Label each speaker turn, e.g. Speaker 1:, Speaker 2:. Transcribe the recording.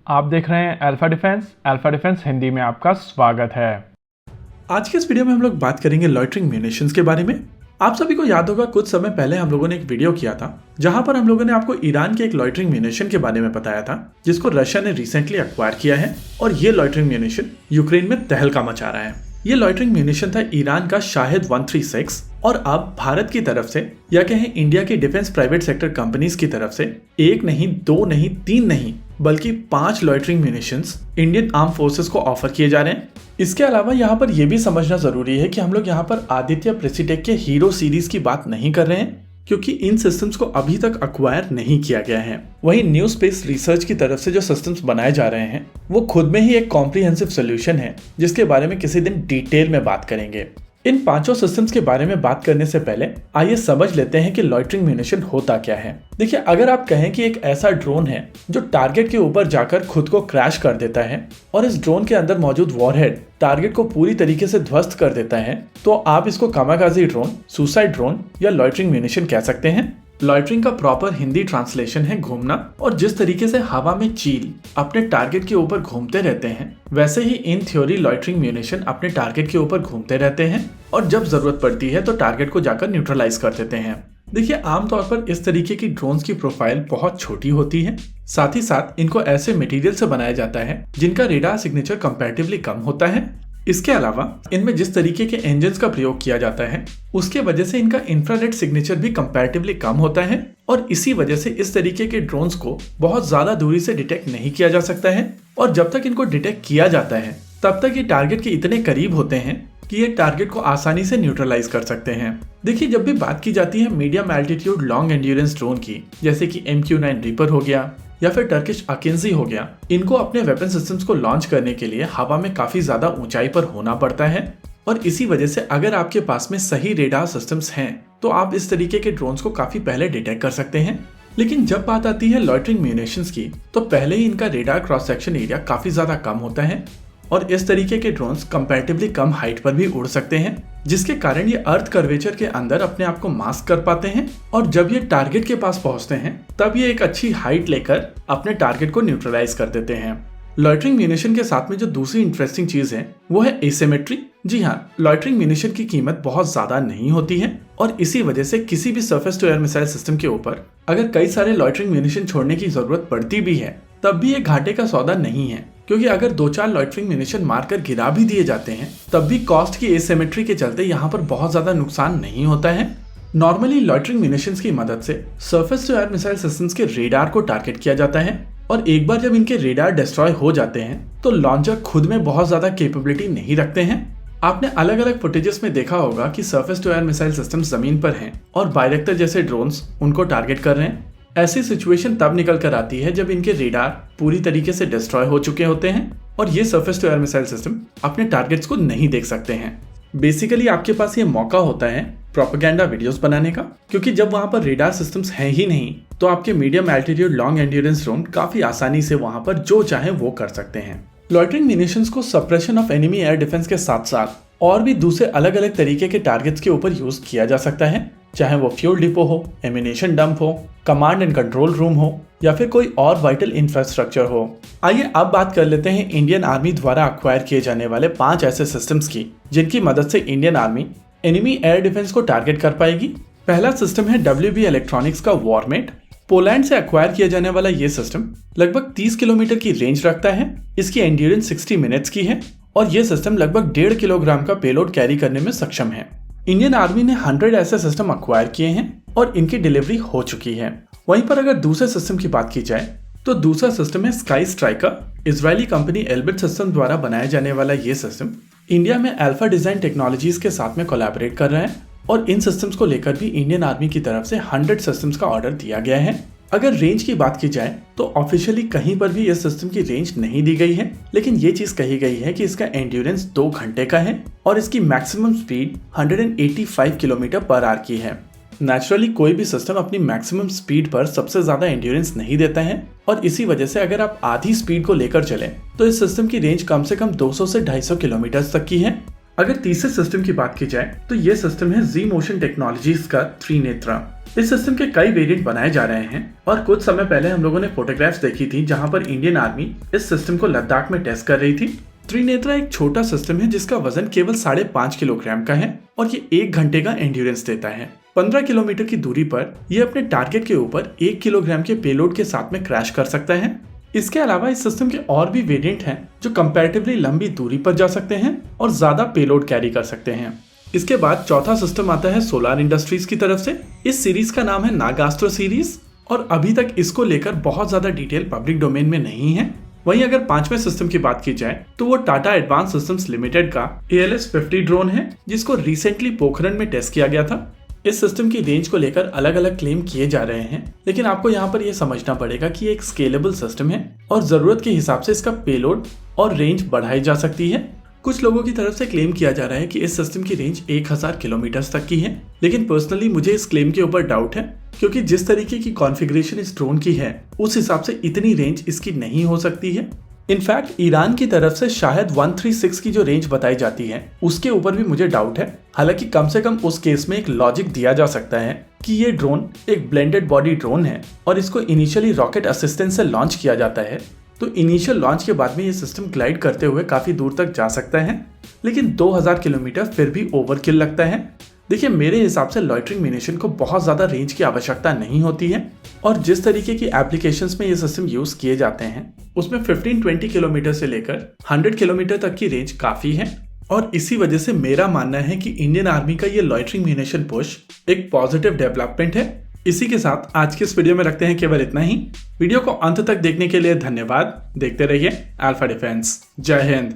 Speaker 1: आप देख रहे हैं अल्फा डिफेंस हिंदी में आपका स्वागत है।
Speaker 2: आज के इस वीडियो में हम लोग बात करेंगे लॉइटरिंग म्यूनिशंस के बारे में। आप सभी को याद होगा कुछ समय पहले हम लोगों ने एक वीडियो किया था जहां पर हम लोगों ने आपको ईरान के एक लॉइटरिंग म्यूनिशन के बारे में बताया था जिसको रशिया ने रिसेंटली एक्वायर किया है और ये लॉइटरिंग म्यूनिशन यूक्रेन में तहलका मचा रहा है। ये लॉइटरिंग म्यूनिशन था ईरान का शाहिद 136 और अब भारत की तरफ से या कहें इंडिया की डिफेंस प्राइवेट सेक्टर कंपनीज की तरफ से एक नहीं, दो नहीं, तीन नहीं बल्कि 5 loitering munitions Indian arm forces को ऑफर किए जा रहे हैं। इसके अलावा यहाँ पर यह भी समझना जरूरी है कि हम लोग यहाँ पर आदित्य प्रेसिटेक के हीरो सीरीज की बात नहीं कर रहे हैं क्योंकि इन सिस्टम्स को अभी तक अक्वायर नहीं किया गया है। वहीं न्यू स्पेस रिसर्च की तरफ से जो सिस्टम्स बनाए जा रहे हैं वो खुद में ही एक कॉम्प्रिहेंसिव सोल्यूशन है जिसके बारे में किसी दिन डिटेल में बात करेंगे। इन पांचों सिस्टम्स के बारे में बात करने से पहले आइए समझ लेते हैं कि लॉइटरिंग म्यूनिशन होता क्या है। देखिए, अगर आप कहें कि एक ऐसा ड्रोन है जो टारगेट के ऊपर जाकर खुद को क्रैश कर देता है और इस ड्रोन के अंदर मौजूद वॉरहेड टारगेट को पूरी तरीके से ध्वस्त कर देता है, तो आप इसको कामाकाजी ड्रोन, सुसाइड ड्रोन या लॉइटरिंग म्यूनिशन कह सकते हैं। लॉइटरिंग का प्रॉपर हिंदी ट्रांसलेशन है घूमना, और जिस तरीके से हवा में चील अपने टारगेट के ऊपर घूमते रहते हैं वैसे ही इन थ्योरी लॉइटरिंग म्यूनिशन अपने टारगेट के ऊपर घूमते रहते हैं और जब जरूरत पड़ती है तो टारगेट को जाकर न्यूट्रलाइज कर देते हैं। देखिए, आमतौर पर इस तरीके की ड्रोन्स की प्रोफाइल बहुत छोटी होती है, साथ ही साथ इनको ऐसे मटेरियल से बनाया जाता है जिनका रेडार सिग्नेचर कंपैरेटिवली कम होता है। इसके अलावा इनमें जिस तरीके के इंजन्स का प्रयोग किया जाता है उसके वजह से इनका इंफ्रारेड सिग्नेचर भी कंपैरेटिवली कम होता है और इसी वजह से इस तरीके के ड्रोन्स को बहुत ज्यादा दूरी से डिटेक्ट नहीं किया जा सकता है और जब तक इनको डिटेक्ट किया जाता है तब तक ये टारगेट के इतने करीब होते हैं कि ये टारगेट को आसानी से न्यूट्रलाइज कर सकते हैं। देखिए, जब भी बात की जाती है medium altitude long endurance drone की, जैसे कि MQ-9 रीपर हो गया या फिर टर्किश अकेंजी हो गया, इनको अपने वेपन सिस्टम्स को लॉन्च करने के लिए हवा में काफी ज्यादा ऊंचाई पर होना पड़ता है और इसी वजह से अगर आपके पास में सही रेडार सिस्टम्स हैं तो आप इस तरीके के ड्रोन्स को काफी पहले डिटेक्ट कर सकते हैं। लेकिन जब बात आती है लॉइटरिंग म्यूनिशंस की तो पहले ही इनका रेडार क्रॉस सेक्शन एरिया काफी ज्यादा कम होता है और इस तरीके के ड्रोन्स कंपैरेटिवली कम हाइट पर भी उड़ सकते हैं, जिसके कारण ये अर्थ कर्वेचर के अंदर अपने आप को मास्क कर पाते हैं और जब ये टारगेट के पास पहुंचते हैं तब ये एक अच्छी हाइट लेकर अपने टारगेट को न्यूट्रलाइज कर देते हैं। लॉइटरिंग म्यूनिशन के साथ में जो दूसरी इंटरेस्टिंग चीज है वो है एसिमेट्री। जी हाँ, लॉइटरिंग म्यूनिशन की कीमत बहुत ज्यादा नहीं होती है और इसी वजह से किसी भी surface to air missile system के ऊपर अगर कई सारे लॉइटरिंग म्यूनिशन छोड़ने की जरूरत पड़ती भी है तब भी ये घाटे का सौदा नहीं है, क्योंकि अगर 2-4 लॉइटरिंग म्यूनिशन मारकर गिरा भी दिए जाते हैं तब भी कॉस्ट की एसिमेट्री के चलते यहाँ पर बहुत ज्यादा नुकसान नहीं होता है। नॉर्मली लॉइटरिंग म्यूनिशंस की मदद से surface to air missile systems के रेडार को टारगेट किया जाता है और एक बार जब इनके रेडार डिस्ट्रॉय हो जाते हैं तो लॉन्चर खुद में बहुत ज्यादा कैपेबिलिटी नहीं रखते हैं। आपने अलग अलग फुटेजेस में देखा होगा कि surface to air missile systems जमीन पर हैं और बायरेक्टर जैसे ड्रोन्स उनको टारगेट कर रहे हैं। ऐसी सिचुएशन तब निकल कर आती है जब इनके रेडार पूरी तरीके से डिस्ट्रॉय हो चुके होते हैं और ये surface to air missile system अपने टारगेट्स को नहीं देख सकते हैं। बेसिकली आपके पास ये मौका होता है प्रोपेगेंडा वीडियोस बनाने का, क्योंकि जब वहां पर रेडार सिस्टम्स हैं ही नहीं तो आपके medium altitude long endurance drone काफी आसानी से वहां पर जो चाहे वो कर सकते हैं। लॉइटरिंग म्यूनिशंस को suppression of enemy air defence के साथ साथ और भी दूसरे अलग अलग तरीके के टारगेट्स के ऊपर यूज किया जा सकता है, चाहे वो फ्यूल डिपो हो, एमिनेशन डंप हो, कमांड एंड कंट्रोल रूम हो या फिर कोई और वाइटल इंफ्रास्ट्रक्चर हो। आइए अब बात कर लेते हैं इंडियन आर्मी द्वारा अक्वायर किए जाने वाले 5 ऐसे सिस्टम्स की जिनकी मदद से Indian army enemy air defence को टारगेट कर पाएगी। पहला सिस्टम है WB इलेक्ट्रॉनिक्स का वॉरमेट। पोलैंड से अक्वायर किया जाने वाला ये सिस्टम लगभग 30 किलोमीटर की रेंज रखता है। इसकी एंड्योरेंस 60 मिनट्स की है और ये सिस्टम लगभग 1.5 किलोग्राम का पेलोड कैरी करने में सक्षम है। इंडियन आर्मी ने 100 ऐसे सिस्टम अक्वायर किए हैं और इनकी डिलीवरी हो चुकी है। वहीं पर अगर दूसरे सिस्टम की बात की जाए तो दूसरा सिस्टम है sky striker. Israeli company Elbit system द्वारा बनाया जाने वाला ये सिस्टम इंडिया में अल्फा डिजाइन टेक्नोलॉजीज के साथ में कोलैबोरेट कर रहा है और इन सिस्टम्स को लेकर भी इंडियन आर्मी की तरफ से 100 सिस्टम्स का ऑर्डर दिया गया है। अगर रेंज की बात की जाए तो ऑफिशियली कहीं पर भी इस सिस्टम की रेंज नहीं दी गई है, लेकिन ये चीज कही गई है कि इसका एंड्योरेंस 2 घंटे का है और इसकी maximum speed 185 kilometre per hour की है। नेचुरली कोई भी सिस्टम अपनी मैक्सिमम स्पीड पर सबसे ज्यादा एंड्योरेंस नहीं देता है और इसी वजह से अगर आप आधी स्पीड को लेकर चलें तो इस सिस्टम की रेंज कम से कम 200 से 250 किलोमीटर तक की है। अगर तीसरे सिस्टम की बात की जाए तो ये सिस्टम है जी मोशन टेक्नोलॉजीज का त्रिनेत्रा। इस सिस्टम के कई वेरिएंट बनाए जा रहे हैं और कुछ समय पहले हम लोगों ने फोटोग्राफ्स देखी थी जहां पर इंडियन आर्मी इस सिस्टम को लद्दाख में टेस्ट कर रही थी। त्रिनेत्रा एक छोटा सिस्टम है जिसका वजन केवल 5.5 किलोग्राम का है और ये 1 घंटे का एंड्योरेंस देता है। 15 किलोमीटर की दूरी पर ये अपने टारगेट के ऊपर 1 किलोग्राम के पेलोड के साथ में क्रैश कर सकता है। इसके अलावा इस सिस्टम के और भी वेरिएंट हैं जो कंपैरेटिवली लंबी दूरी पर जा सकते हैं और ज्यादा पेलोड कैरी कर सकते हैं। इसके बाद चौथा सिस्टम आता है सोलार इंडस्ट्रीज की तरफ से। इस सीरीज का नाम है नागास्ट्रो सीरीज और अभी तक इसको लेकर बहुत ज्यादा डिटेल पब्लिक डोमेन में नहीं है। वहीं अगर 5वें सिस्टम की बात की जाए तो वो टाटा एडवांस सिस्टम्स लिमिटेड का ALS-50 ड्रोन है जिसको रिसेंटली पोखरण में टेस्ट किया गया था। इस सिस्टम की रेंज को लेकर अलग अलग क्लेम किए जा रहे हैं, लेकिन आपको यहाँ पर यह समझना पड़ेगा कि ये एक स्केलेबल सिस्टम है और जरूरत के हिसाब से इसका पेलोड और रेंज बढ़ाई जा सकती है। कुछ लोगों की तरफ से क्लेम किया जा रहा है कि इस सिस्टम की रेंज 1000 किलोमीटर तक की है, लेकिन पर्सनली मुझे इस क्लेम के ऊपर डाउट है क्योंकि जिस तरीके की कॉन्फ़िगरेशन इस ड्रोन की है उस हिसाब से इतनी रेंज इसकी नहीं हो सकती है। इनफैक्ट ईरान की तरफ से शायद 136 की जो रेंज बताई जाती है उसके ऊपर भी मुझे डाउट है। हालांकि कम से कम उस केस में एक लॉजिक दिया जा सकता है कि ये ड्रोन एक ब्लेंडेड बॉडी ड्रोन है और इसको इनिशियली रॉकेट असिस्टेंस से लॉन्च किया जाता है, तो इनिशियल लॉन्च के बाद में ये सिस्टम ग्लाइड करते हुए काफी दूर तक जा सकता है, लेकिन 2000 किलोमीटर फिर भी ओवरकिल लगता है। देखिए मेरे हिसाब से लॉइटरिंग म्यूनिशन को बहुत ज्यादा रेंज की आवश्यकता नहीं होती है और जिस तरीके की एप्लीकेशंस में ये सिस्टम यूज किए जाते हैं उसमें 15-20 किलोमीटर से लेकर 100 किलोमीटर तक की रेंज काफी है और इसी वजह से मेरा मानना है कि इंडियन आर्मी का ये लॉइटरिंग म्यूनिशन पुश एक पॉजिटिव डेवलपमेंट है। इसी के साथ आज के इस वीडियो में रखते हैं केवल इतना ही। वीडियो को अंत तक देखने के लिए धन्यवाद। देखते रहिए अल्फा डिफेंस। जय हिंद।